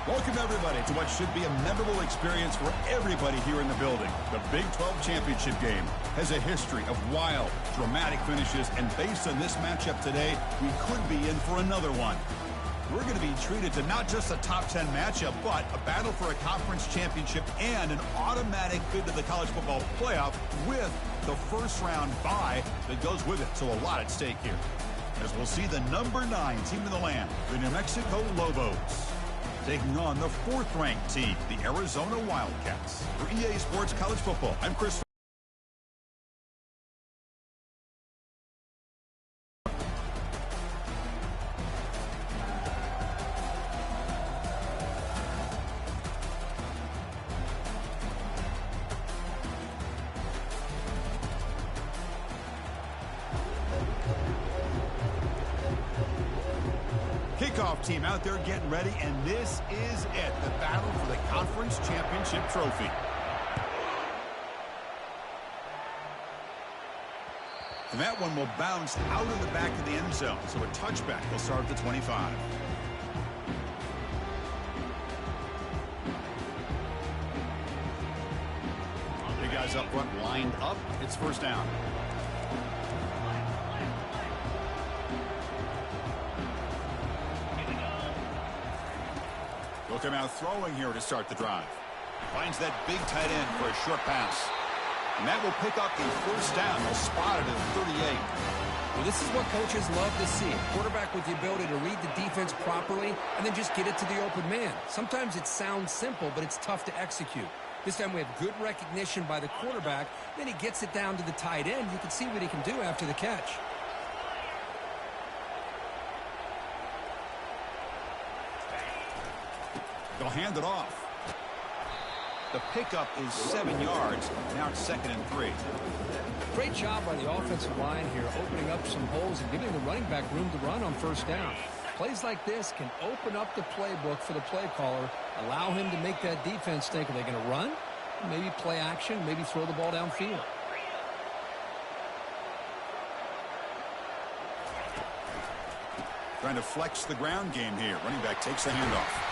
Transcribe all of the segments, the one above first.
Welcome, everybody, to what should be a memorable experience for everybody here in the building. The Big 12 Championship game has a history of wild, dramatic finishes, and based on this matchup today, we could be in for another one. We're going to be treated to not just a top 10 matchup, but a battle for a conference championship and an automatic bid to the college football playoff with the first-round bye that goes with it. So a lot at stake here, as we'll see the number 9 team in the land, the New Mexico Lobos, taking on the 4th-ranked team, the Arizona Wildcats. For EA Sports College Football, I'm Chris. Kickoff team out there getting ready, and this is it, the battle for the conference championship trophy. And that one will bounce out of the back of the end zone, so a touchback will start at the 25. Big guys up front lined up. It's first down. Look him out throwing here to start the drive. Finds that big tight end for a short pass. And that will pick up the first down. They'll spot it at 38. Well, this is what coaches love to see. A quarterback with the ability to read the defense properly and then just get it to the open man. Sometimes it sounds simple, but it's tough to execute. This time we have good recognition by the quarterback. Then he gets it down to the tight end. You can see what he can do after the catch. They'll hand it off. The pickup is 7 yards. Now it's 2nd and 3. Great job by the offensive line here, opening up some holes and giving the running back room to run on first down. Plays like this can open up the playbook for the play caller, allow him to make that defense think, are they going to run? Maybe play action, maybe throw the ball downfield. Trying to flex the ground game here. Running back takes the handoff.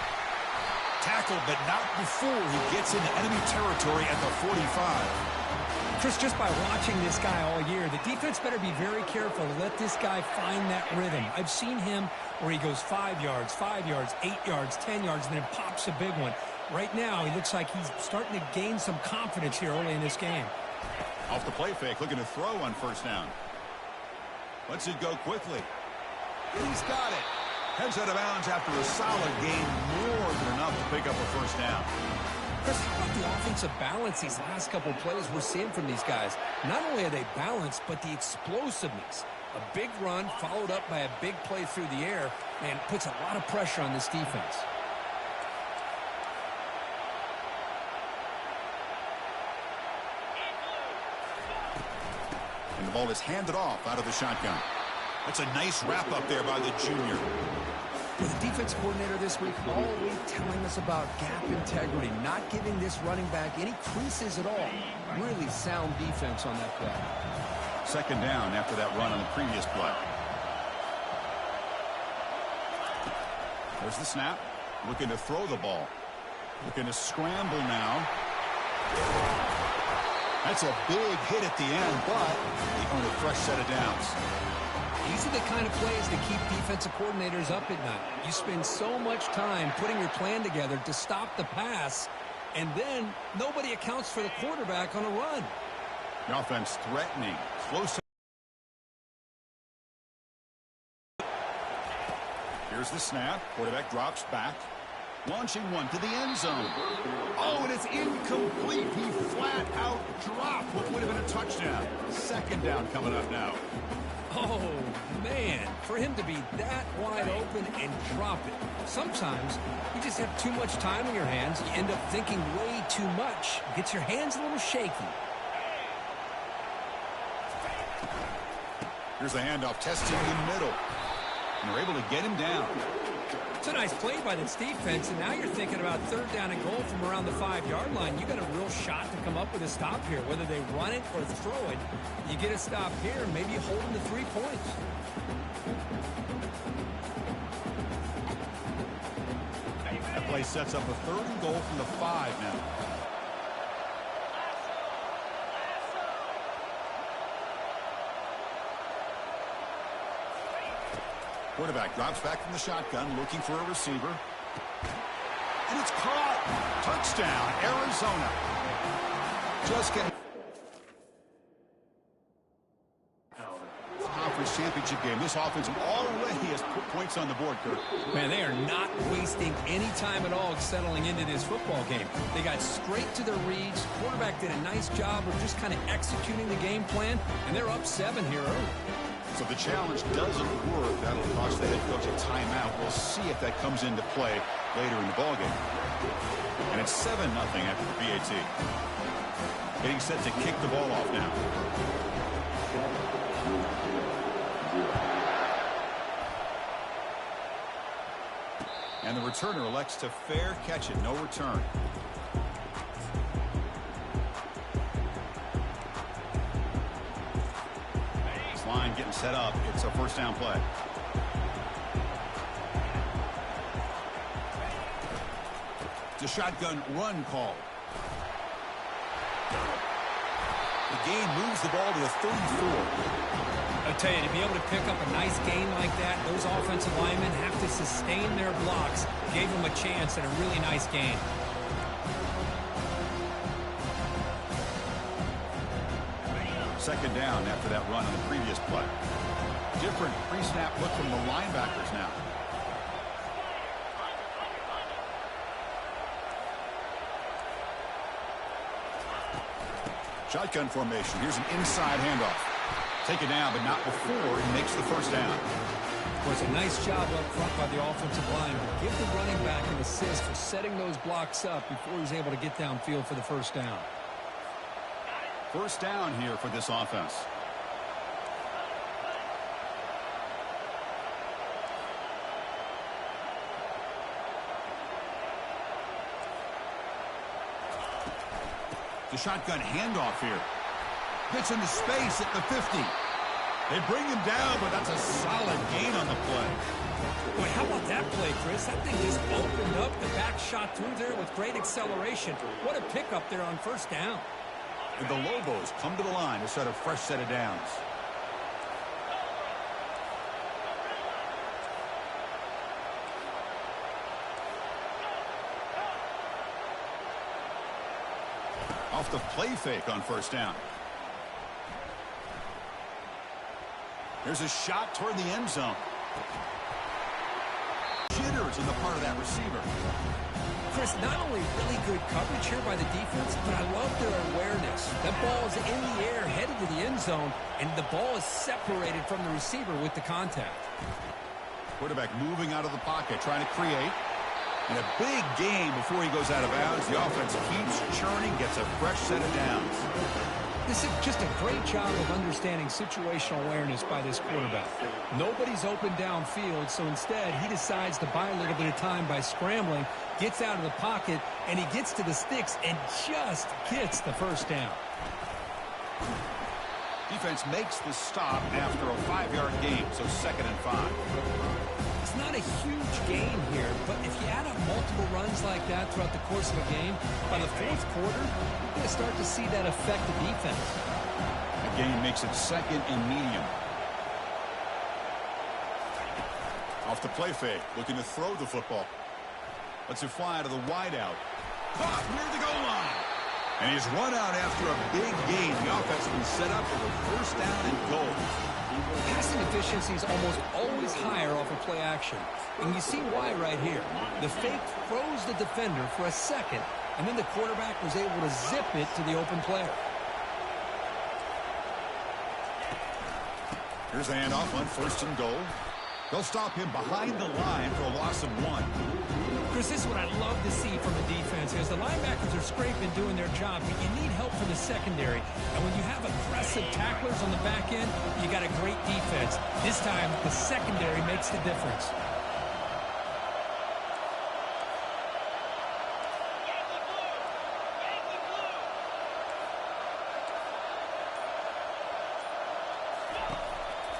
Tackled, but not before he gets into enemy territory at the 45. Chris, just by watching this guy all year, the defense better be very careful to let this guy find that rhythm. I've seen him where he goes 5 yards, 8 yards, 10 yards, and then pops a big one. Right now, he looks like he's starting to gain some confidence here early in this game. Off the play fake, looking to throw on first down. Lets it go quickly. He's got it. Heads out of bounds after a solid gain, more than enough to pick up a first down. Chris, how about the offensive balance these last couple plays we're seeing from these guys? Not only are they balanced, but the explosiveness. A big run followed up by a big play through the air, and puts a lot of pressure on this defense. And the ball is handed off out of the shotgun. That's a nice wrap up there by the junior. The defense coordinator this week always telling us about gap integrity, not giving this running back any creases at all. Really sound defense on that play. 2nd down after that run on the previous play. There's the snap. Looking to throw the ball. Looking to scramble now. That's a big hit at the end, but they own a fresh set of downs. These are the kind of plays that keep defensive coordinators up at night. You spend so much time putting your plan together to stop the pass, and then nobody accounts for the quarterback on a run. The offense threatening. Close. Here's the snap. Quarterback drops back. Launching one to the end zone. Oh, and it's incomplete. He flat out dropped what would have been a touchdown. 2nd down coming up now. Oh, man, for him to be that wide open and drop it. Sometimes you just have too much time in your hands. You end up thinking way too much. Gets your hands a little shaky. Here's the handoff, testing the middle. And they're able to get him down. It's a nice play by this defense, and now you're thinking about 3rd down and goal from around the 5-yard line. You got a real shot to come up with a stop here. Whether they run it or throw it, you get a stop here, maybe you hold them to 3 points. play sets up a 3rd and goal from the 5 now. Quarterback drops back from the shotgun, looking for a receiver. And it's caught. Touchdown, Arizona. Just getting... Conference championship game. This offense already has put points on the board, Kurt. Man, they are not wasting any time at all settling into this football game. They got straight to their reads. Quarterback did a nice job of just kind of executing the game plan, and they're up 7 here early. So the challenge doesn't work. That'll cost the head coach a timeout. We'll see if that comes into play later in the ballgame. And it's 7-0 after the PAT. Getting set to kick the ball off now. And the returner elects to fair catch it. No return. This line getting set up. It's a 1st down play. It's a shotgun run call. The game moves the ball to the 34. I tell you, to be able to pick up a nice gain like that, those offensive linemen have to sustain their blocks. Gave them a chance at a really nice gain. Second down after that run on the previous play. Different pre-snap look from the linebackers now. Shotgun formation. Here's an inside handoff. Take it down, but not before he makes the 1st down. It was a nice job up front by the offensive line. Give the running back an assist for setting those blocks up before he's able to get downfield for the 1st down. 1st down here for this offense. The shotgun handoff here. Gets into space at the 50. They bring him down, but that's a solid gain on the play. Boy, how about that play, Chris? That thing just opened up. The back shot through there with great acceleration. What a pickup there on 1st down. And the Lobos come to the line to set a fresh set of downs. Off the play fake on 1st down. There's a shot toward the end zone. Jitters in the part of that receiver. Chris, not only really good coverage here by the defense, but I love their awareness. That ball is in the air, headed to the end zone, and the ball is separated from the receiver with the contact. Quarterback moving out of the pocket, trying to create. And a big game before he goes out of bounds. The offense keeps churning, gets a fresh set of downs. This is just a great job of understanding situational awareness by this quarterback. Nobody's open downfield, so instead he decides to buy a little bit of time by scrambling, gets out of the pocket, and he gets to the sticks and just gets the 1st down. Defense makes the stop after a 5-yard gain, so 2nd and 5. It's not a huge gain here, but if you add up multiple runs like that throughout the course of a game, by the 4th quarter, you're going to start to see that affect the defense. The gain makes it 2nd and medium. Off the play fake, looking to throw the football. Lets it fly to the wideout. Caught near the goal line. And he's run out after a big gain. The offense has been set up for a 1st down and goal. Passing efficiency is almost always higher off of play action. And you see why right here. The fake froze the defender for a second, and then the quarterback was able to zip it to the open player. Here's the handoff on 1st and goal. They'll stop him behind the line for a loss of 1. Chris, this is what I love to see from the defense. As the linebackers are scraping, doing their job, but you need help from the secondary. And when you have aggressive tacklers on the back end, you got a great defense. This time, the secondary makes the difference.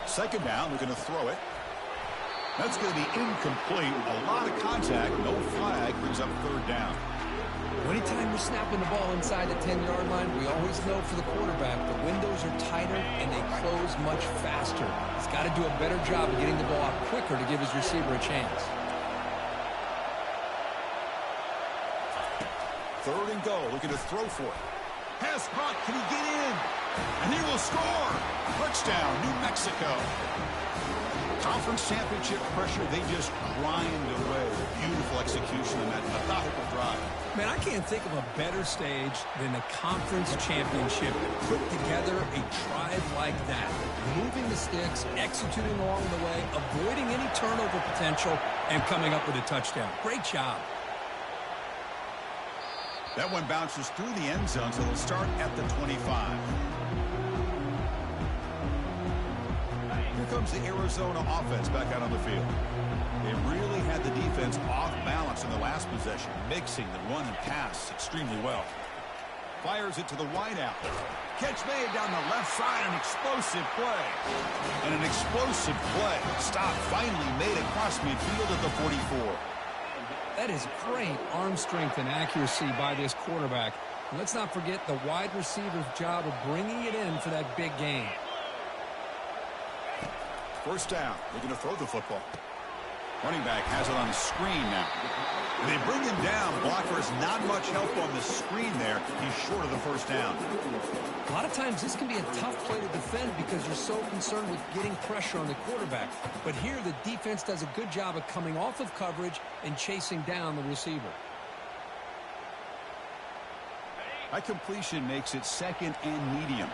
Second down, they're going to throw it. That's going to be incomplete. A lot of contact. No flag. Brings up third down. Anytime you're snapping the ball inside the 10-yard line, we always know for the quarterback the windows are tighter and they close much faster. He's got to do a better job of getting the ball out quicker to give his receiver a chance. Third and goal. Looking to throw for it. Pass caught. Can he get in? And he will score. Touchdown, New Mexico. Conference championship pressure, they just grind away. Beautiful execution on that methodical drive. Man, I can't think of a better stage than the conference championship to put together a drive like that. Moving the sticks, executing along the way, avoiding any turnover potential, and coming up with a touchdown. Great job. That one bounces through the end zone, so they'll start at the 25. Here comes the Arizona offense back out on the field. They really had the defense off balance in the last possession, mixing the run and pass extremely well. Fires it to the wideout. Catch made down the left side, an explosive play. And an explosive play. Stop finally made across midfield at the 44. That is great arm strength and accuracy by this quarterback. And let's not forget the wide receiver's job of bringing it in for that big game. First down. Looking to throw the football. Running back has it on the screen now. They bring him down. Blocker is not much help on the screen there. He's short of the first down. A lot of times this can be a tough play to defend because you're so concerned with getting pressure on the quarterback. But here the defense does a good job of coming off of coverage and chasing down the receiver. That completion makes it second and medium.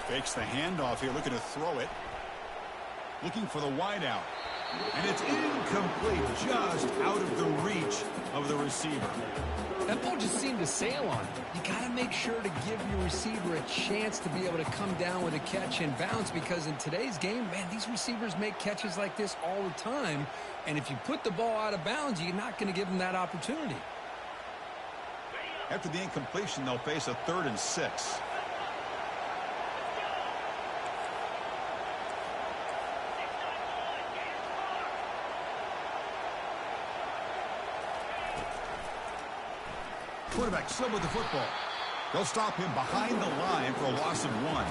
Fakes the handoff here, looking to throw it. Looking for the wideout. And it's incomplete, just out of the reach of the receiver. That ball just seemed to sail on him. You got to make sure to give your receiver a chance to be able to come down with a catch and bounce, because in today's game, man, these receivers make catches like this all the time. And if you put the ball out of bounds, you're not going to give them that opportunity. After the incompletion, they'll face a 3rd and 6. Quarterback still with the football. They'll stop him behind the line for a loss of 1.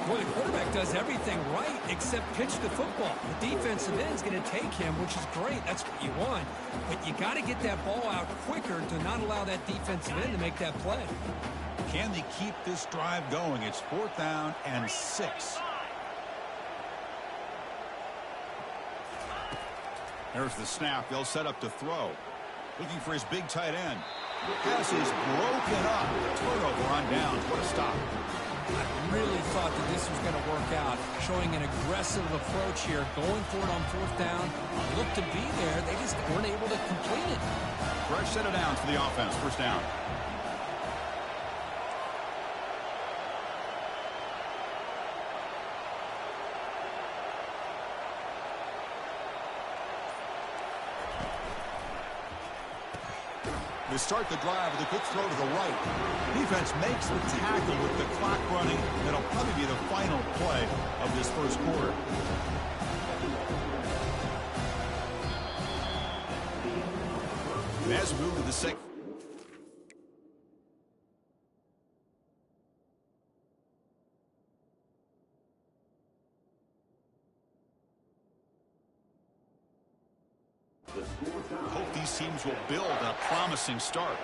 Well, the quarterback does everything right except pitch the football. The defensive end is going to take him, which is great. That's what you want. But you got to get that ball out quicker to not allow that defensive end to make that play. Can they keep this drive going? It's 4th down and 6. There's the snap. They'll set up to throw. Looking for his big tight end. Pass is broken up. Turnover on downs. What a stop. I really thought that this was going to work out, showing an aggressive approach here, going for it on 4th down. Looked to be there. They just weren't able to complete it. Fresh set of downs for the offense. First down. They start the drive with a quick throw to the right. Defense makes the tackle with the clock running. That'll probably be the final play of this first quarter. As we move to the second. Hope these teams will build a promising start.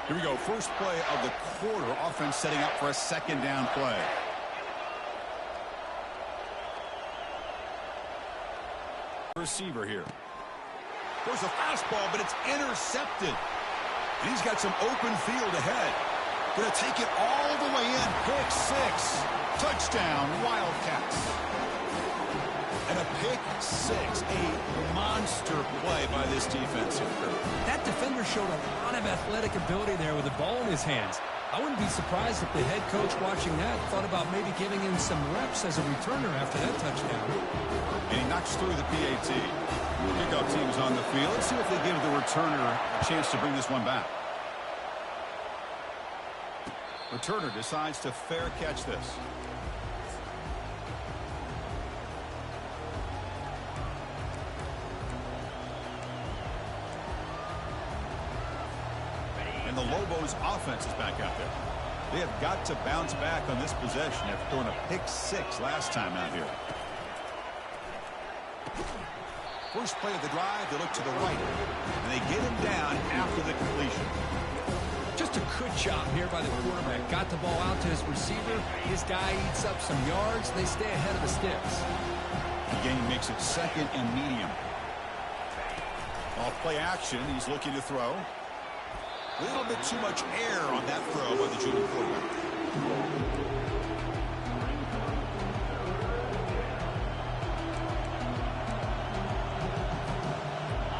Here we go. First play of the quarter. Offense setting up for a 2nd down play. Receiver here. There's a fastball, but it's intercepted. And he's got some open field ahead. Going to take it all the way in. Pick 6. Touchdown, Wildcats. And a pick 6. A monster play by this defensive group. That defender showed a lot of athletic ability there with the ball in his hands. I wouldn't be surprised if the head coach watching that thought about maybe giving him some reps as a returner after that touchdown. And he knocks through the PAT. Kickoff team is on the field. Let's see if they give the returner a chance to bring this one back. Returner decides to fair catch this. And the Lobos offense is back out there. They have got to bounce back on this possession after throwing a pick-6 last time out here. First play of the drive, they look to the right, and they get him down after the completion. Just a good job here by the quarterback. Got the ball out to his receiver. His guy eats up some yards. They stay ahead of the sticks. The game makes it second and medium. Off play action, he's looking to throw. A little bit too much air on that throw by the junior quarterback.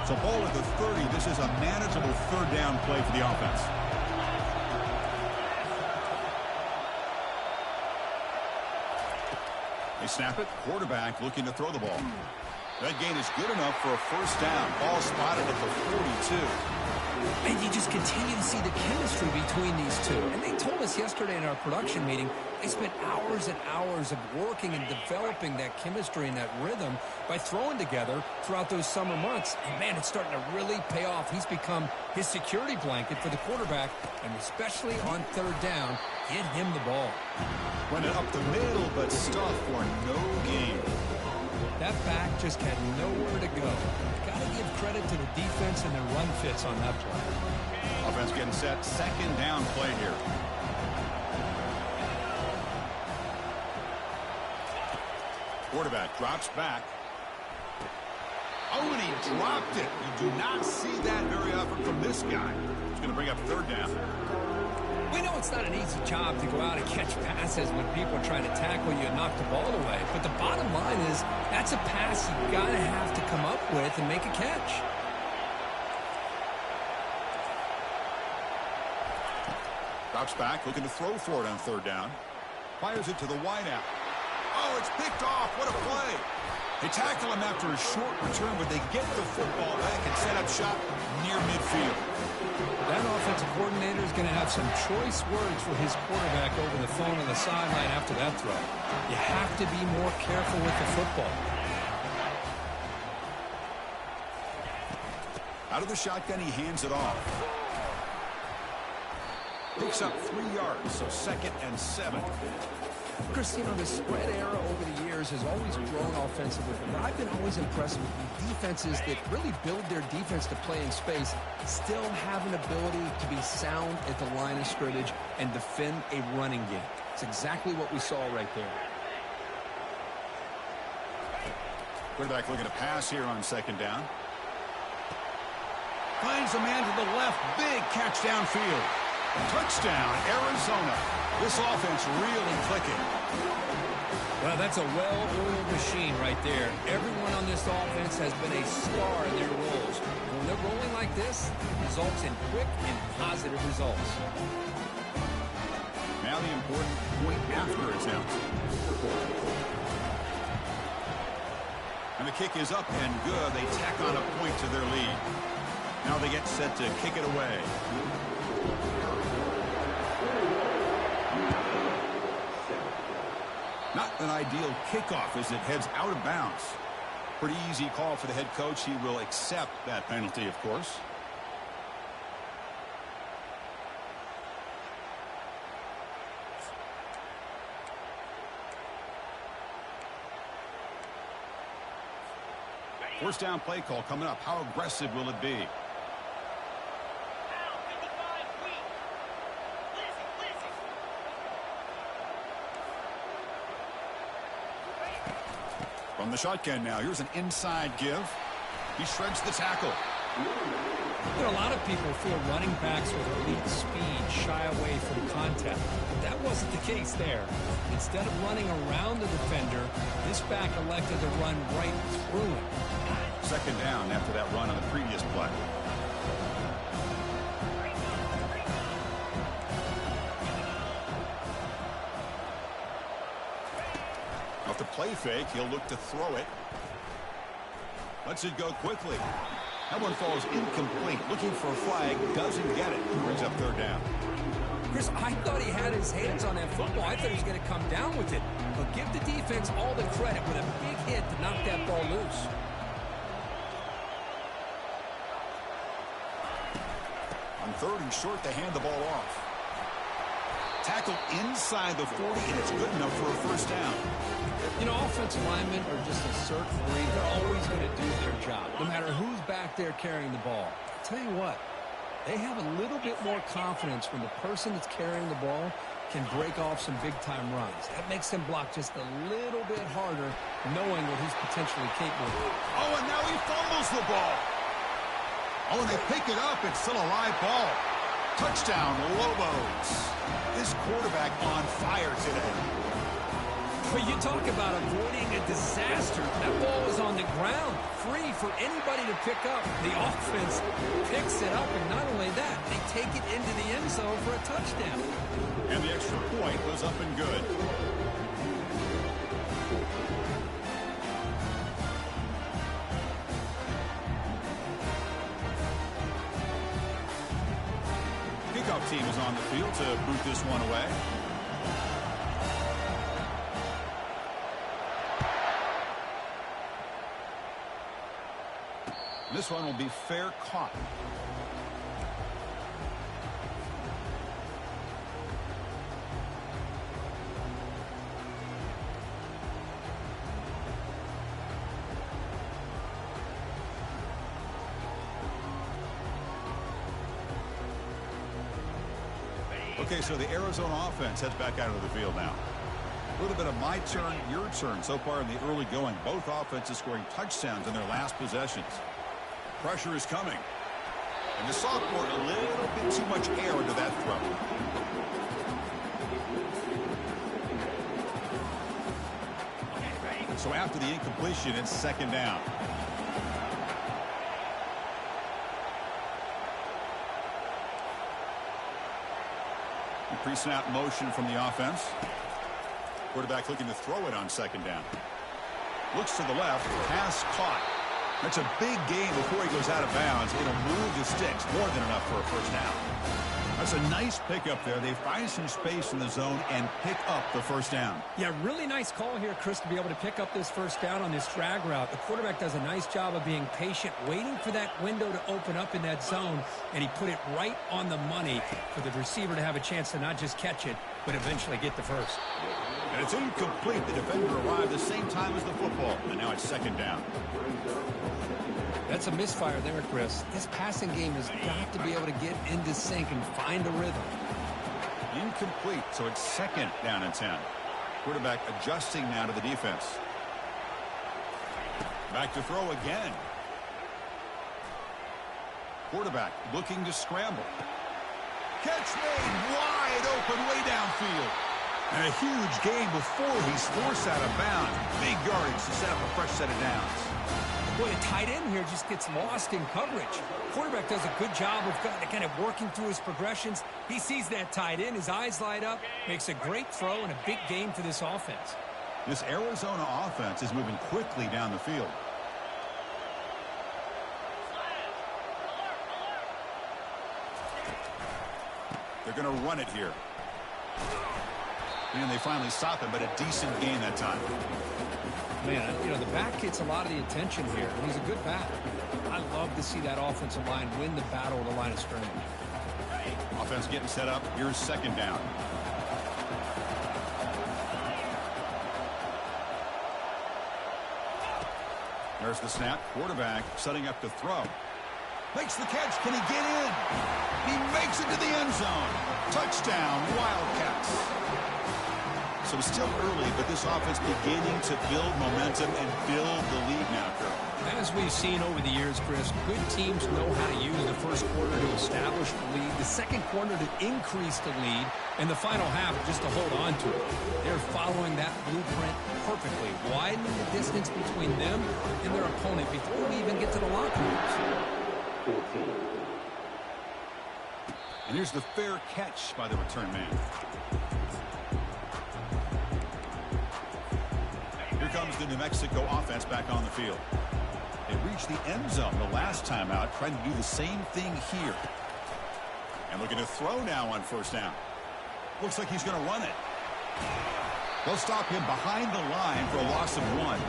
So ball at the 30. This is a manageable third down play for the offense. They snap it. Quarterback looking to throw the ball. That gain is good enough for a first down. Ball spotted at the 42. And you just continue to see the chemistry between these two. And they told us yesterday in our production meeting, they spent hours and hours of working and developing that chemistry and that rhythm by throwing together throughout those summer months. And, man, it's starting to really pay off. He's become his security blanket for the quarterback, and especially on third down, get him the ball. Running up the middle, but stuffed for no gain. That back just had nowhere to go. Got to give credit to the defense and their run fits on that play. Offense getting set. Second down play here. Quarterback drops back. Oh, and he dropped it. You do not see that very often from this guy. He's going to bring up third down. We know it's not an easy job to go out and catch passes when people are trying to tackle you and knock the ball away. But the bottom line is that's a pass you got to have to come up with and make a catch. Drops back, looking to throw for it on third down. Fires it to the wideout. Oh, it's picked off. What a play. They tackle him after a short return, but they get the football back and set up shop near midfield. That offensive coordinator is going to have some choice words for his quarterback over the phone on the sideline after that throw. You have to be more careful with the football. Out of the shotgun, he hands it off. Picks up 3 yards, so 2nd and 7. Chris, you know, the spread era over the years has always grown offensively, but I've been always impressed with the defenses that really build their defense to play in space, still have an ability to be sound at the line of scrimmage and defend a running game. It's exactly what we saw right there. Quarterback looking to pass here on second down. Finds a man to the left. Big catch downfield. Touchdown, Arizona. This offense really clicking. Well, that's a well-oiled machine right there. Everyone on this offense has been a star in their roles. And when they're rolling like this, it results in quick and positive results. Now the important point after attempt. And the kick is up and good. They tack on a point to their lead. Now they get set to kick it away. Not an ideal kickoff as it heads out of bounds. Pretty easy call for the head coach. He will accept that penalty, of course. First down play call coming up. How aggressive will it be? From the shotgun now. Here's an inside give. He shreds the tackle. You know, a lot of people feel running backs with elite speed shy away from contact. But that wasn't the case there. Instead of running around the defender, this back elected to run right through him. Second down after that run on the previous play. Off the play fake, he'll look to throw it. Lets it go quickly. That one falls incomplete. Looking for a flag, doesn't get it. Brings up third down. Chris, I thought he had his hands on that football. I thought he was going to come down with it. But give the defense all the credit with a big hit to knock that ball loose. On third and short, they hand the ball off. Tackled inside the 40, and it's good enough for a first down. You know, offensive linemen are just a certain breed. They're always going to do their job, no matter who's back there carrying the ball. I'll tell you what, they have a little bit more confidence when the person that's carrying the ball can break off some big-time runs. That makes them block just a little bit harder, knowing what he's potentially capable of. Oh, and now he fumbles the ball. Oh, and they pick it up. It's still a live ball. Touchdown, Lobos. This quarterback on fire today. But you talk about avoiding a disaster. That ball is on the ground, free for anybody to pick up. The offense picks it up, and not only that, they take it into the end zone for a touchdown. And the extra point was up and good. Kickoff team is on the field to boot this one away. This one will be fair caught. Okay, so the Arizona offense heads back out of the field now. A little bit of my turn, your turn so far in the early going. Both offenses scoring touchdowns in their last possessions. Pressure is coming. And the sophomore, a little bit too much air into that throw. So after the incompletion, it's second down. Pre-snap motion from the offense. Quarterback looking to throw it on second down. Looks to the left, pass caught. That's a big gain before he goes out of bounds. It'll move the sticks, more than enough for a first down. That's a nice pickup there. They find some space in the zone and pick up the first down. Yeah, really nice call here, Chris, to be able to pick up this first down on this drag route. The quarterback does a nice job of being patient, waiting for that window to open up in that zone, and he put it right on the money for the receiver to have a chance to not just catch it, but eventually get the first. And it's incomplete. The defender arrived the same time as the football, and now it's second down. That's a misfire there, Chris. This passing game has got to be able to get into sync and find a rhythm. Incomplete, so it's second down and 10. Quarterback adjusting now to the defense. Back to throw again. Quarterback looking to scramble. Catch made wide open way downfield. And a huge gain before he's forced out of bounds. Big yardage to set up a fresh set of downs. Boy, the tight end here just gets lost in coverage. Quarterback does a good job of kind of working through his progressions. He sees that tight end, his eyes light up, makes a great throw and a big gain for this offense. This Arizona offense is moving quickly down the field. They're going to run it here. And they finally stop him, but a decent gain that time. Man, you know, the back gets a lot of the attention here, and he's a good back. I love to see that offensive line win the battle at the line of scrimmage. Offense getting set up. Here's second down. There's the snap. Quarterback setting up to throw. Makes the catch. Can he get in? He makes it to the end zone. Touchdown, Wildcats. So still early, but this offense beginning to build momentum and build the lead now, Kirk. As we've seen over the years, Chris, good teams know how to use the first quarter to establish the lead, the second quarter to increase the lead, and the final half just to hold on to it. They're following that blueprint perfectly, widening the distance between them and their opponent before we even get to the locker rooms. And here's the fair catch by the return man. comes the New Mexico offense back on the field. They reached the end zone the last time out, trying to do the same thing here. And looking to throw now on first down. Looks like he's going to run it. They'll stop him behind the line for a loss of 1.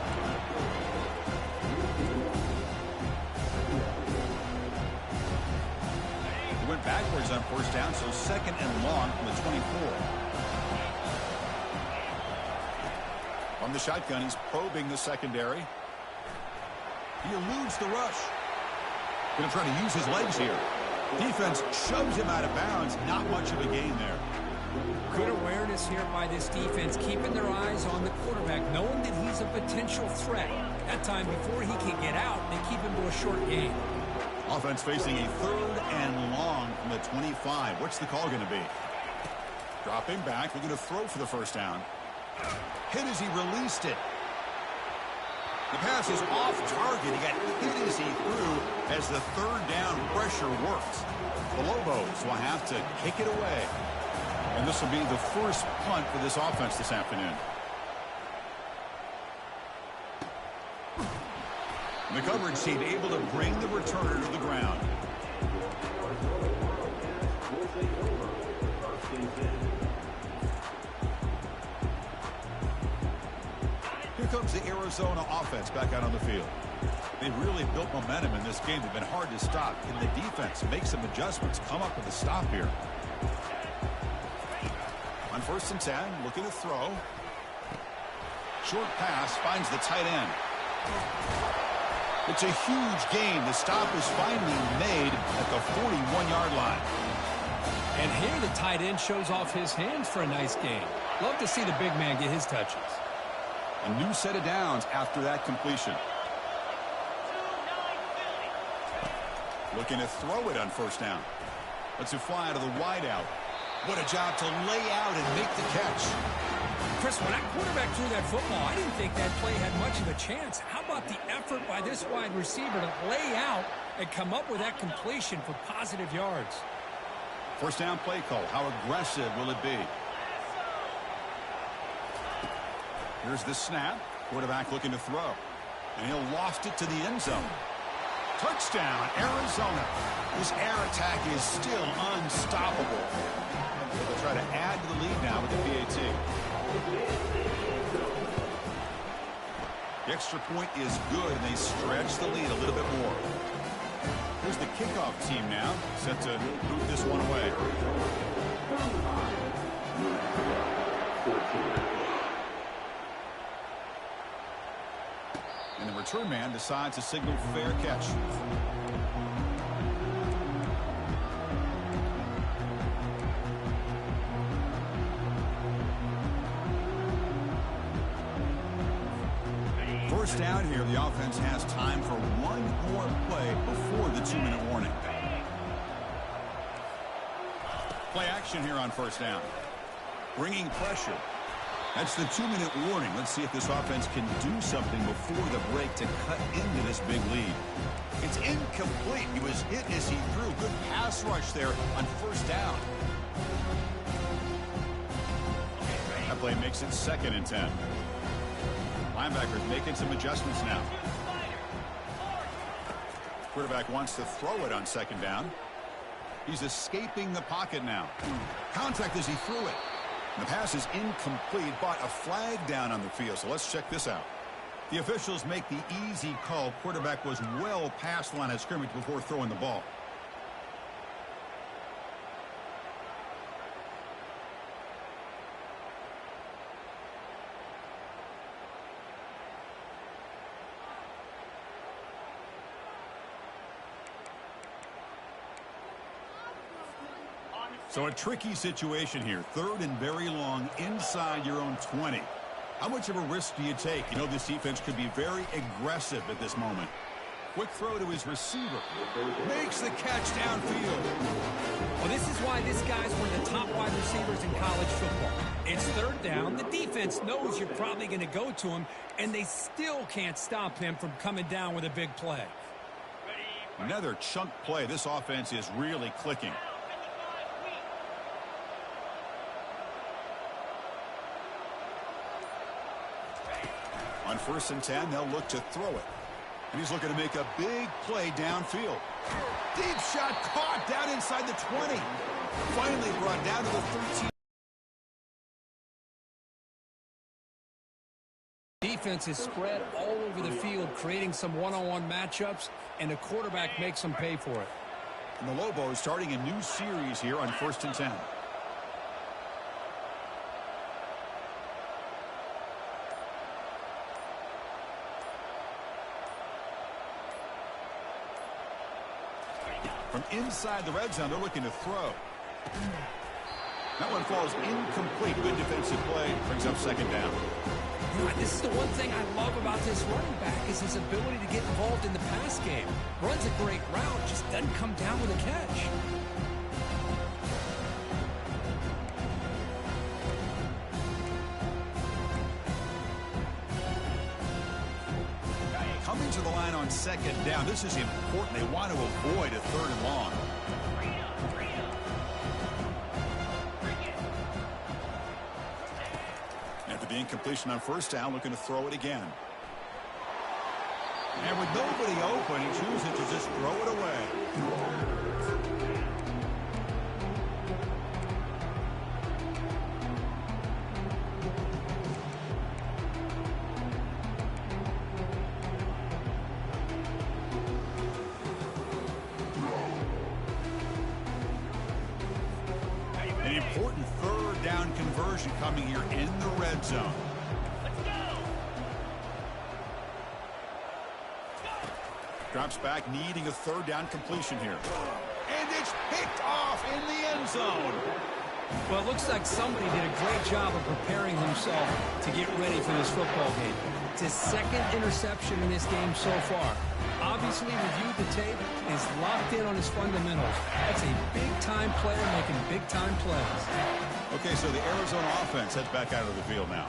He went backwards on first down, so second and long from the 24. From the shotgun, he's probing the secondary. He eludes the rush. Going to try to use his legs here. Defense shoves him out of bounds. Not much of a gain there. Good awareness here by this defense, keeping their eyes on the quarterback, knowing that he's a potential threat. That time, before he can get out, they keep him to a short gain. Offense facing a third and long from the 25. What's the call going to be? Dropping back, looking to throw for the first down. Hit as he released it. The pass is off target. He got hit as he threw as the third down pressure worked. The Lobos will have to kick it away. And this will be the first punt for this offense this afternoon. The coverage team able to bring the returner to the ground. Here comes the Arizona offense back out on the field. They really built momentum in this game. They've been hard to stop. Can the defense make some adjustments, come up with a stop here? On first and 10, looking to throw. Short pass finds the tight end. It's a huge gain. The stop is finally made at the 41-yard line. And here the tight end shows off his hands for a nice gain. Love to see the big man get his touches. A new set of downs after that completion. Looking to throw it on first down. Lets it fly to the wideout. What a job to lay out and make the catch. Chris, when that quarterback threw that football, I didn't think that play had much of a chance. How about the effort by this wide receiver to lay out and come up with that completion for positive yards? First down play call. How aggressive will it be? Here's the snap. Quarterback looking to throw. And he'll loft it to the end zone. Touchdown, Arizona. This air attack is still unstoppable. They'll try to add to the lead now with the PAT. The extra point is good, and they stretch the lead a little bit more. Here's the kickoff team now, set to boot this one away. And the return man decides to signal fair catch. First down here, the offense has time for one more play before the 2-minute warning. Play action here on first down. Bringing pressure. That's the 2-minute warning. Let's see if this offense can do something before the break to cut into this big lead. It's incomplete. He was hit as he threw. Good pass rush there on first down. That play makes it 2nd and 10. Linebackers making some adjustments now. Quarterback wants to throw it on 2nd down. He's escaping the pocket now. Contact as he threw it. The pass is incomplete, but a flag down on the field. So let's check this out. The officials make the easy call. Quarterback was well past the line of scrimmage before throwing the ball. So a tricky situation here. 3rd and very long inside your own 20. How much of a risk do you take? You know this defense could be very aggressive at this moment. Quick throw to his receiver. Makes the catch downfield. Well, this is why this guy's one of the top wide receivers in college football. It's 3rd down. The defense knows you're probably going to go to him, and they still can't stop him from coming down with a big play. Another chunk play. This offense is really clicking. On 1st and 10, they'll look to throw it. And he's looking to make a big play downfield. Deep shot caught down inside the 20. Finally brought down to the 13. Defense is spread all over the field, creating some one-on-one matchups, and the quarterback makes them pay for it. And the Lobos starting a new series here on 1st and 10. From inside the red zone, they're looking to throw. That one falls incomplete. Good defensive play. Brings up 2nd down. This is the one thing I love about this running back is his ability to get involved in the pass game. Runs a great route, just doesn't come down with a catch. Coming to the line on 2nd down. This is important. They want to avoid a 3rd and long. After the incompletion on 1st down, looking to throw it again. And with nobody open, he chooses to just throw it away. An important 3rd down conversion coming here in the red zone. Drops back, needing a 3rd down completion here. And it's picked off in the end zone. Well, it looks like somebody did a great job of preparing himself to get ready for this football game. It's his 2nd interception in this game so far. Obviously reviewed the tape and is locked in on his fundamentals. That's a big-time player making big-time plays. Okay, so the Arizona offense heads back out of the field now.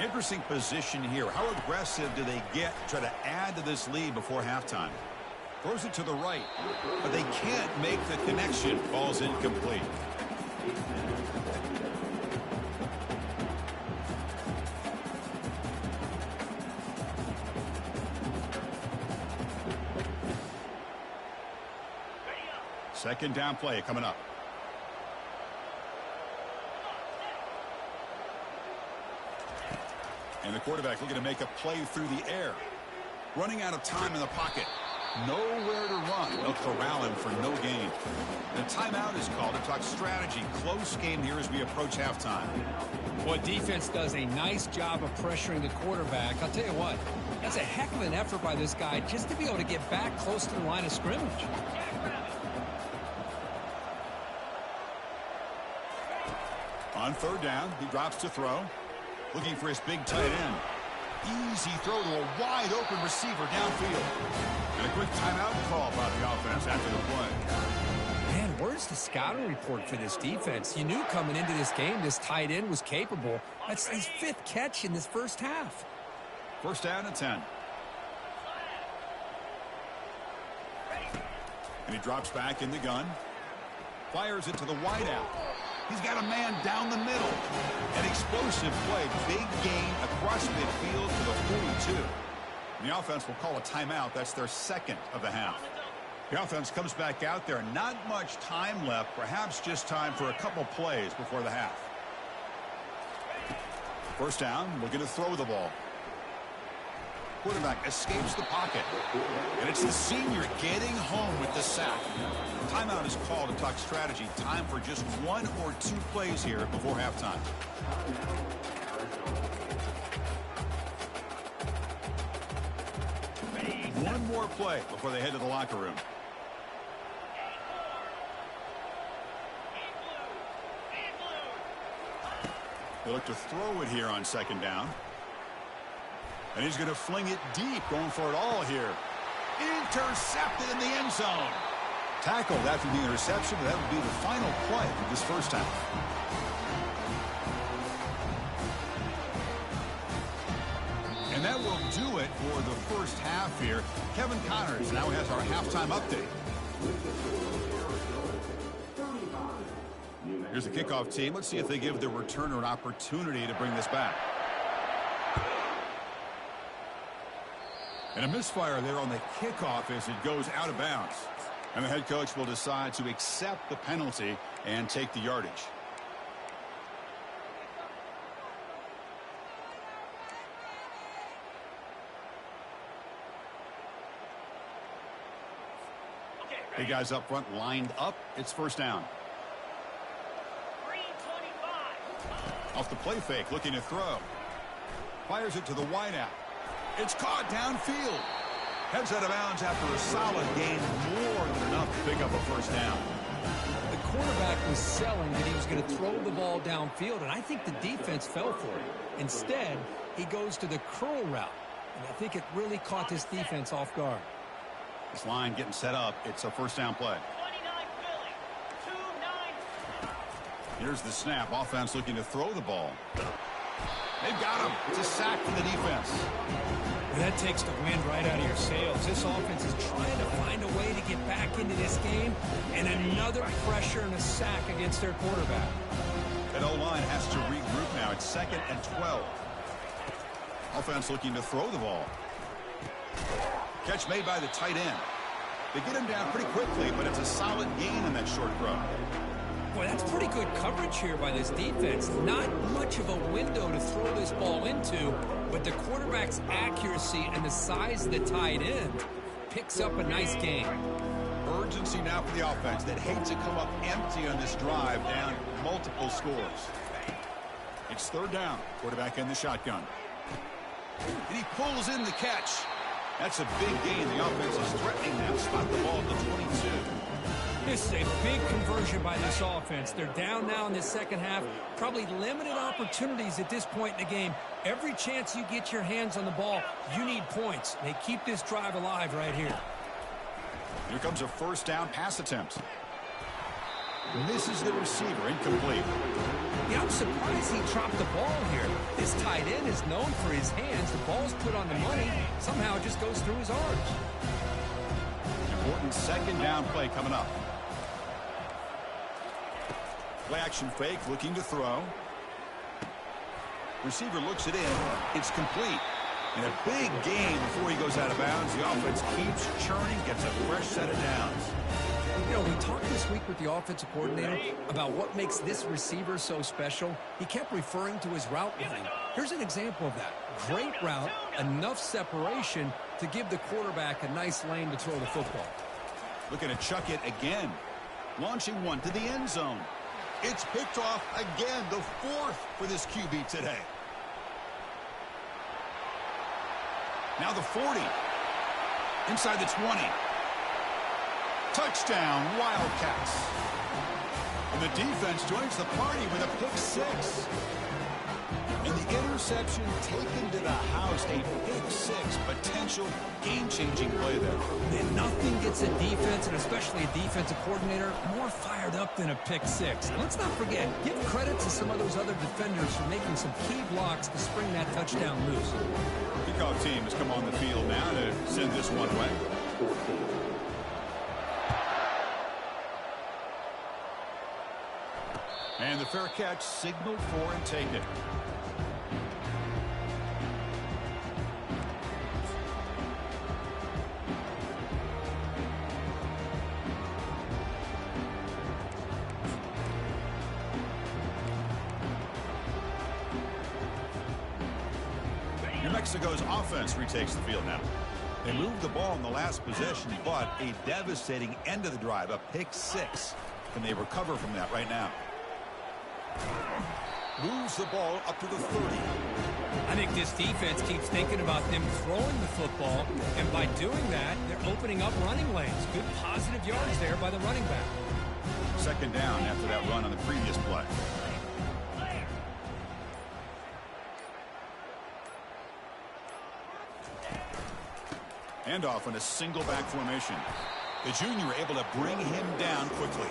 Interesting position here. How aggressive do they get to try to add to this lead before halftime? Throws it to the right, but they can't make the connection. Ball's incomplete. Second down play coming up. And the quarterback looking to make a play through the air. Running out of time in the pocket. Nowhere to run. They'll corral him for no gain. The timeout is called to talk strategy. Close game here as we approach halftime. Boy, defense does a nice job of pressuring the quarterback. I'll tell you what, that's a heck of an effort by this guy just to be able to get back close to the line of scrimmage. On 3rd down, he drops to throw. Looking for his big tight end. Easy throw to a wide-open receiver downfield. And a quick timeout call by the offense after the play. Man, where's the scouting report for this defense? You knew coming into this game this tight end was capable. That's his 5th catch in this first half. 1st down and 10. And he drops back in the gun. Fires it to the wideout. He's got a man down the middle. An explosive play. Big gain across midfield to the 42. And the offense will call a timeout. That's their 2nd of the half. The offense comes back out there. Not much time left. Perhaps just time for a couple plays before the half. 1st down. Looking to throw the ball. Quarterback escapes the pocket. And it's the senior getting home with the sack. Timeout is called to talk strategy. Time for just 1 or 2 plays here before halftime. One more play before they head to the locker room. They look to throw it here on 2nd down. And he's going to fling it deep, going for it all here. Intercepted in the end zone. Tackled after the interception, but that would be the final play of this first half. And that will do it for the first half here. Kevin Connors now has our halftime update. Here's the kickoff team. Let's see if they give the returner an opportunity to bring this back. And a misfire there on the kickoff as it goes out of bounds. And the head coach will decide to accept the penalty and take the yardage. Hey, guys up front lined up. It's first down. Off the play fake, looking to throw. Fires it to the wideout. It's caught downfield. Heads out of bounds after a solid gain, more than enough to pick up a first down. The quarterback was selling that he was going to throw the ball downfield, and I think the defense fell for it. Instead, he goes to the curl route, and I think it really caught this defense off guard. This line getting set up. It's a first down play. Here's the snap. Offense looking to throw the ball. They've got him. It's a sack for the defense. And that takes the wind right out of your sails. This offense is trying to find a way to get back into this game, and another pressure and a sack against their quarterback. That O-line has to regroup now. It's 2nd and 12. Offense looking to throw the ball. Catch made by the tight end. They get him down pretty quickly, but it's a solid gain in that short throw. Boy, that's pretty good coverage here by this defense. Not much of a window to throw this ball into, but the quarterback's accuracy and the size of the tight end picks up a nice gain. Urgency now for the offense that hates to come up empty on this drive, down multiple scores. It's third down. Quarterback in the shotgun. And he pulls in the catch. That's a big gain. The offense is threatening now. Spot the ball at the 22. This is a big conversion by this offense. They're down now in the second half. Probably limited opportunities at this point in the game. Every chance you get your hands on the ball, you need points. They keep this drive alive right here. Here comes a first down pass attempt. Misses the receiver, incomplete. Yeah, I'm surprised he dropped the ball here. This tight end is known for his hands. The ball's put on the money. Somehow it just goes through his arms. Important second down play coming up. Play action fake, looking to throw. Receiver looks it in. It's complete. And a big gain before he goes out of bounds. The offense keeps churning, gets a fresh set of downs. You know, we talked this week with the offensive coordinator about what makes this receiver so special. He kept referring to his route running. Here's an example of that. Great route, enough separation to give the quarterback a nice lane to throw the football. Looking to chuck it again. Launching one to the end zone. It's picked off again, the 4th for this QB today. Now the 40. Inside the 20. Touchdown, Wildcats. And the defense joins the party with a pick 6. And the interception taken to the house, a pick 6, potential game-changing play there. And nothing gets a defense, and especially a defensive coordinator, more fired up than a pick 6. And let's not forget, give credit to some of those other defenders for making some key blocks to spring that touchdown loose. Kickoff team has come on the field now to send this one away. And the fair catch signaled for and taken. New Mexico's offense retakes the field now. They moved the ball in the last possession, but a devastating end of the drive, a pick 6. Can they recover from that right now? Moves the ball up to the 30. I think this defense keeps thinking about them throwing the football, and by doing that, they're opening up running lanes. Good positive yards there by the running back. Second down after that run on the previous play. Handoff in a single back formation. The junior able to bring him down quickly.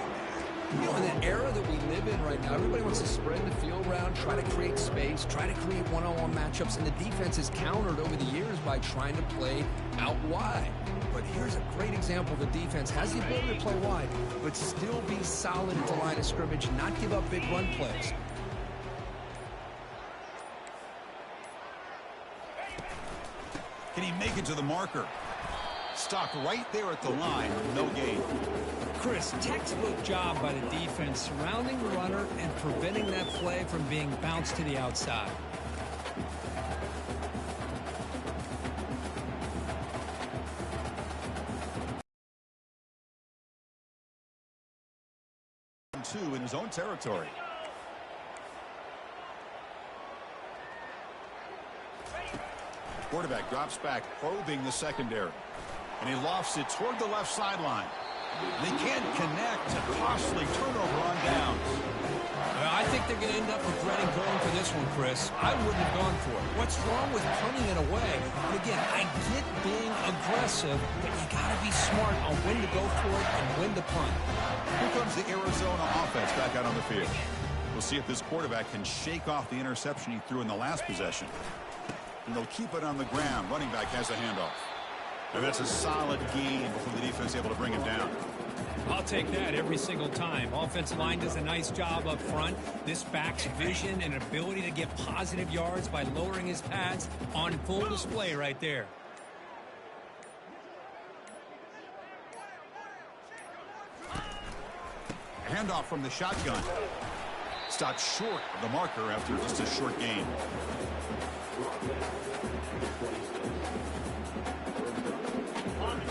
You know, in that era that we live in right now, everybody wants to spread the field around, try to create space, try to create one-on-one matchups, and the defense is countered over the years by trying to play out wide. But here's a great example. The defense has the ability to play wide, but still be solid at the line of scrimmage, not give up big run plays. Can he make it to the marker? Stopped right there at the line. No gain. Chris, textbook job by the defense surrounding the runner and preventing that play from being bounced to the outside. Two in his own territory. Quarterback drops back, probing the secondary. And he lofts it toward the left sideline. They can't connect. A costly turnover on downs. I think they're going to end up regretting going for this one, Chris. I wouldn't have gone for it. What's wrong with punting it away? And again, I get being aggressive, but you got to be smart on when to go for it and when to punt. Here comes the Arizona offense back out on the field. We'll see if this quarterback can shake off the interception he threw in the last possession. And they'll keep it on the ground. Running back has a handoff. And that's a solid gain before the defense is able to bring him down. I'll take that every single time. Offensive line does a nice job up front. This back's vision and ability to get positive yards by lowering his pads on full display right there. Handoff from the shotgun. Stopped short of the marker after just a short gain.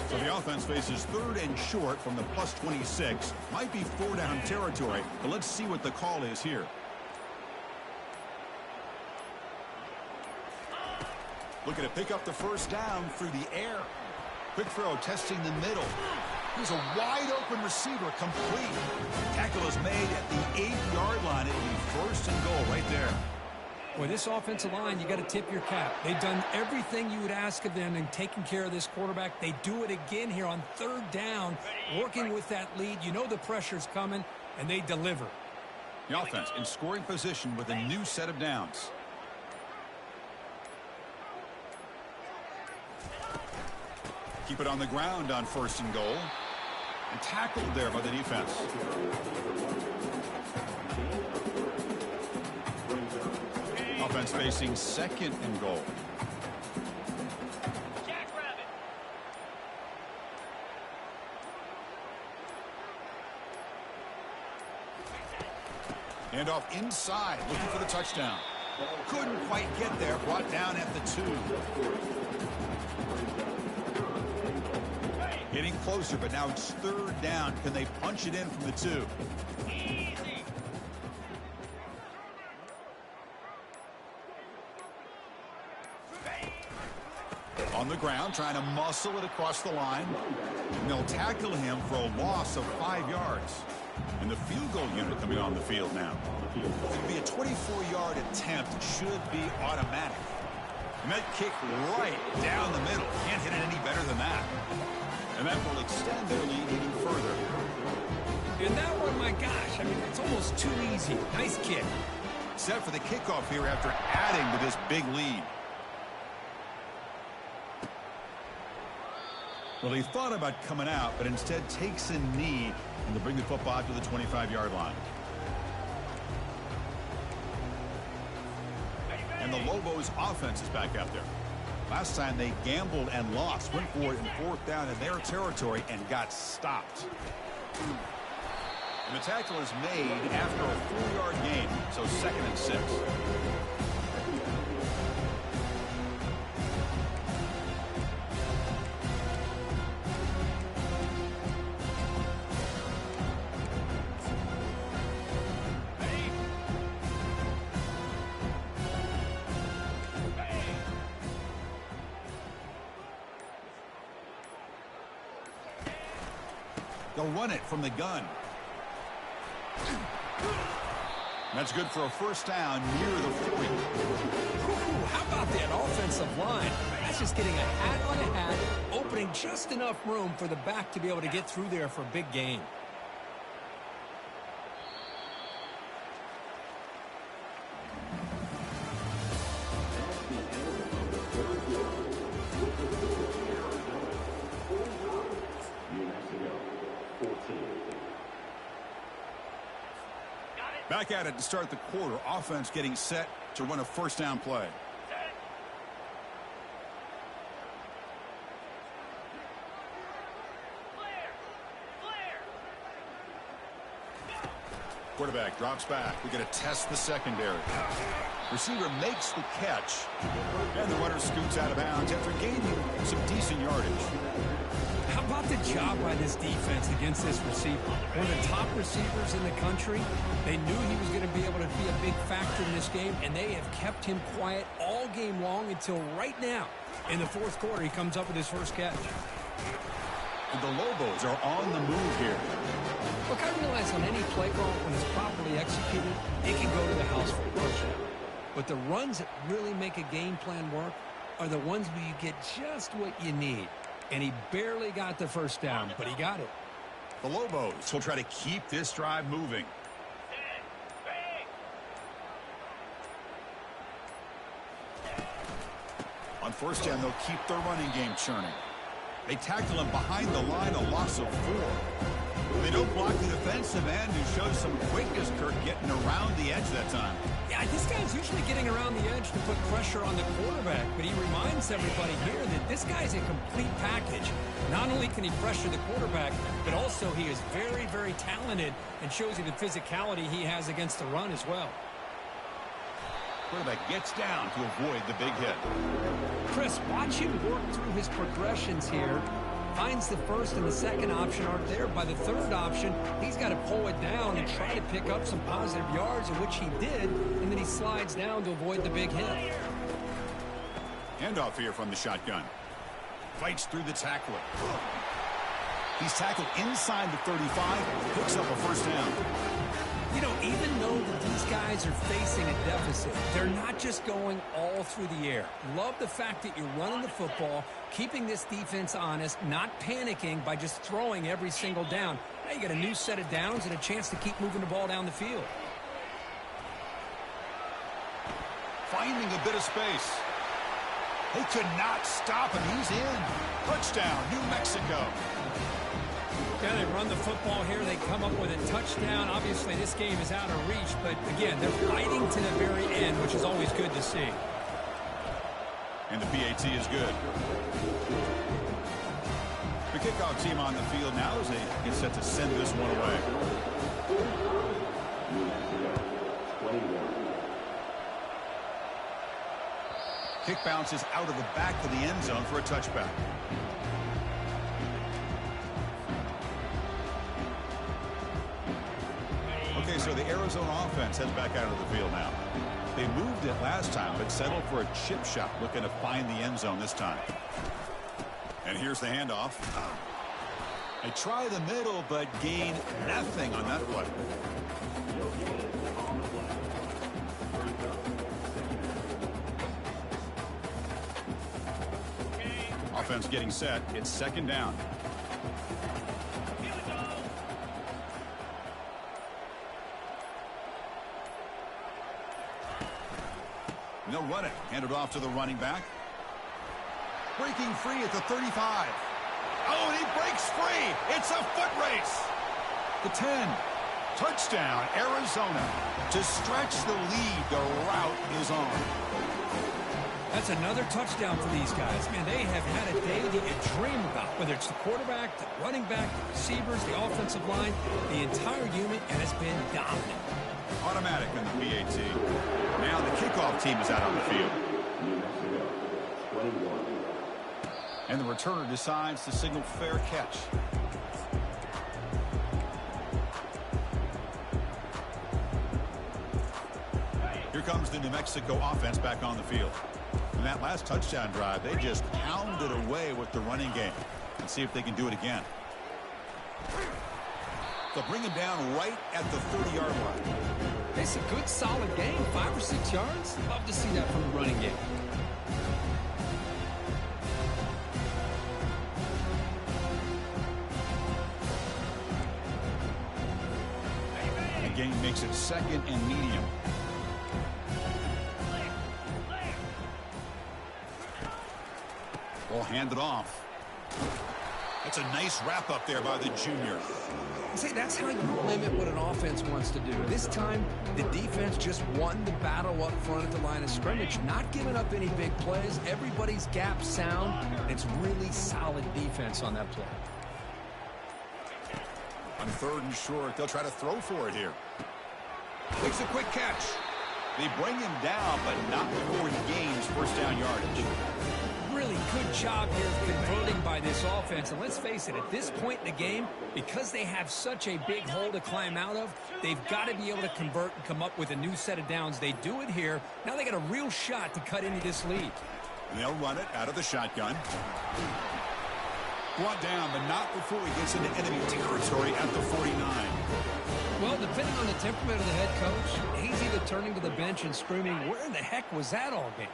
So the offense faces third and short from the plus 26. Might be 4-down territory, but let's see what the call is here. Looking to pick up the first down through the air. Quick throw testing the middle. Here's a wide-open receiver, complete. Tackle is made at the 8-yard line. It'll be first and goal right there. Boy, this offensive line, you got to tip your cap. They've done everything you would ask of them in taking care of this quarterback. They do it again here on third down, working with that lead. You know the pressure's coming, and they deliver. The offense in scoring position with a new set of downs. Keep it on the ground on first and goal. And tackled there by the defense. Offense facing second and goal. And off inside, looking for the touchdown. Couldn't quite get there, brought down at the 2. Getting closer, but now it's third down. Can they punch it in from the 2? Easy. On the ground, trying to muscle it across the line. And they'll tackle him for a loss of 5 yards. And the field goal unit coming on the field now. It'll be a 24-yard attempt. Should be automatic. And that kick right down the middle. Can't hit it any better than that. And that will extend their lead even further. And that one, my gosh, I mean, it's almost too easy. Nice kick. Set for the kickoff here after adding to this big lead. Well, he thought about coming out, but instead takes a knee and to bring the football to the 25-yard line. And the Lobos offense is back out there. Last time they gambled and lost, went for it in fourth down in their territory and got stopped. And the tackle is made after a 4-yard gain, so second and 6. They'll run it from the gun. That's good for a first down near the 40. Ooh, how about that offensive line? That's just getting a hat on a hat, opening just enough room for the back to be able to get through there for a big gain. Back at it to start the quarter. Offense getting set to run a first down play. Quarterback drops back. We're going to test the secondary. Receiver makes the catch. And the runner scoots out of bounds after gaining some decent yardage. How about the job by this defense against this receiver? One of the top receivers in the country. They knew he was going to be able to be a big factor in this game, and they have kept him quiet all game long until right now. In the fourth quarter, he comes up with his first catch. And the Lobos are on the move here. Look, I realize on any play call, when it's properly executed, it can go to the house for a touchdown. But the runs that really make a game plan work are the ones where you get just what you need. And he barely got the first down, but he got it. The Lobos will try to keep this drive moving. On first down, they'll keep their running game churning. They tackle him behind the line, a loss of 4. They don't block the defensive end, who shows some quickness, Kirk, getting around the edge that time. Yeah, this guy's usually getting around the edge to put pressure on the quarterback, but he reminds everybody here that this guy's a complete package. Not only can he pressure the quarterback, but also he is very, very talented and shows you the physicality he has against the run as well. Quarterback gets down to avoid the big hit. Chris, watch him work through his progressions here. Finds the first and the second option aren't there. By the third option, he's got to pull it down and try to pick up some positive yards, of which he did, and then he slides down to avoid the big hit. Handoff here from the shotgun. Fights through the tackler. He's tackled inside the 35, picks up a first down. You know, even though that these guys are facing a deficit, they're not just going all through the air. Love the fact that you're running the football, keeping this defense honest, not panicking by just throwing every single down. Now you got a new set of downs and a chance to keep moving the ball down the field. Finding a bit of space. They could not stop him. He's in. Touchdown, New Mexico. Yeah, they run the football here. They come up with a touchdown. Obviously, this game is out of reach, but again, they're fighting to the very end, which is always good to see. And the PAT is good. The kickoff team on the field now as they get set to send this one away. Kick bounces out of the back of the end zone for a touchback. Okay, so the Arizona offense heads back out of the field now. They moved it last time, but settled for a chip shot, looking to find the end zone this time. And here's the handoff. They try the middle, but gain nothing on that play. Offense getting set. It's second down. They'll run it. Hand it off to the running back. Breaking free at the 35. Oh, and he breaks free. It's a foot race. The 10. Touchdown, Arizona. To stretch the lead, the route is on. That's another touchdown for these guys. Man, they have had a day that you dream about, whether it's the quarterback, the running back, the receivers, the offensive line. The entire unit has been dominant. Automatic on the PAT. Now the kickoff team is out on the field. And the returner decides to signal fair catch. Here comes the New Mexico offense back on the field. In that last touchdown drive, they just pounded away with the running game. Let's see if they can do it again. They'll bring him down right at the 30-yard line. It's a good, solid game. 5 or 6 yards. Love to see that from the running game. The game makes it second and medium. Ball handed off. That's a nice wrap up there by the junior. See, that's how you limit what an offense wants to do. This time, the defense just won the battle up front at the line of scrimmage, not giving up any big plays. Everybody's gap sound. It's really solid defense on that play. On third and short, they'll try to throw for it here. Makes a quick catch. They bring him down, but not before he gains first down yardage. Really good job here of converting by this offense. And let's face it, at this point in the game, because they have such a big hole to climb out of, they've got to be able to convert and come up with a new set of downs. They do it here. Now they got a real shot to cut into this lead. And they'll run it out of the shotgun. Brought down, but not before he gets into enemy territory at the 49. Well, depending on the temperament of the head coach, he's either turning to the bench and screaming, where in the heck was that all game?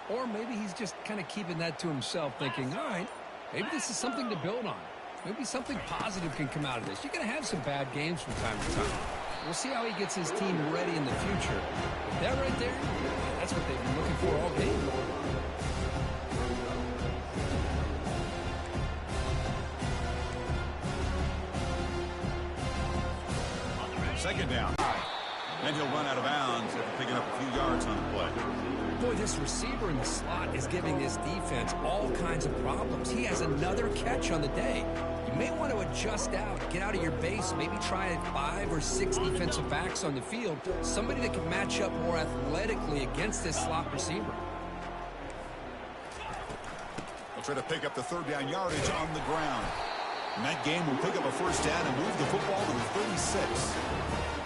Or maybe he's just kind of keeping that to himself, thinking, all right, maybe this is something to build on. Maybe something positive can come out of this. You're going to have some bad games from time to time. We'll see how he gets his team ready in the future. But that right there, that's what they've been looking for all game. Second down. And he'll run out of bounds after picking up a few yards on the play. Boy, this receiver in the slot is giving this defense all kinds of problems. He has another catch on the day. You may want to adjust out, get out of your base, maybe try 5 or 6 defensive backs on the field, somebody that can match up more athletically against this slot receiver. They'll try to pick up the third down yardage on the ground. And that game will pick up a first down and move the football to the 36.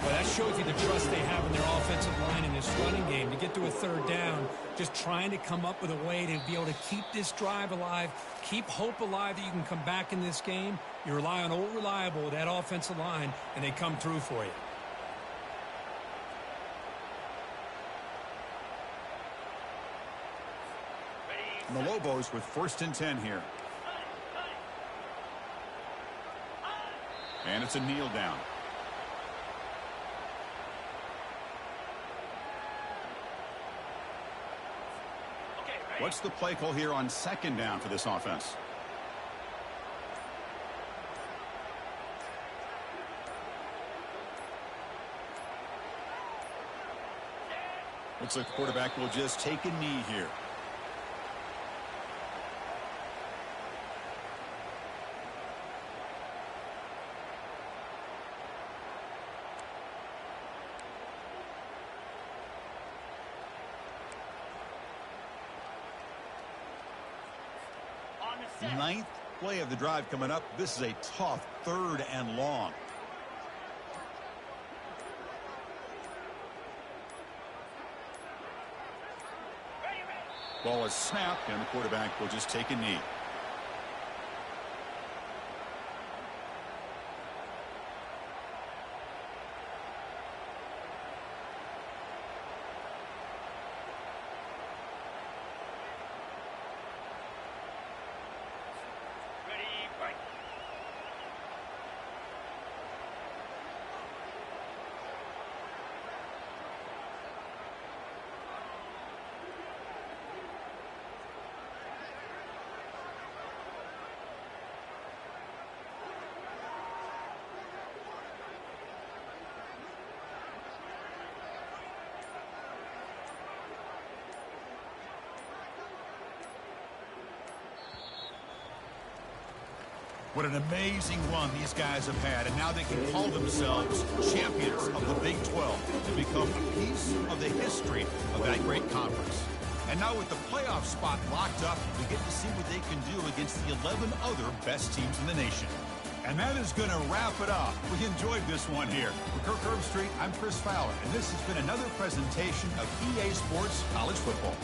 Well, that shows you the trust they have in their offensive line in this running game. To get to a third down, just trying to come up with a way to be able to keep this drive alive, keep hope alive that you can come back in this game. You rely on old reliable, that offensive line, and they come through for you. And the Lobos with 1st and 10 here. And it's a kneel down. What's the play call here on 2nd down for this offense? Looks like the quarterback will just take a knee here. Ninth play of the drive coming up. This is a tough 3rd and long. Ball is snapped, and the quarterback will just take a knee. What an amazing run these guys have had, and now they can call themselves champions of the Big 12 to become a piece of the history of that great conference. And now with the playoff spot locked up, we get to see what they can do against the 11 other best teams in the nation. And that is going to wrap it up. We enjoyed this one here. For Kirk Herbstreit, I'm Chris Fowler, and this has been another presentation of EA Sports College Football.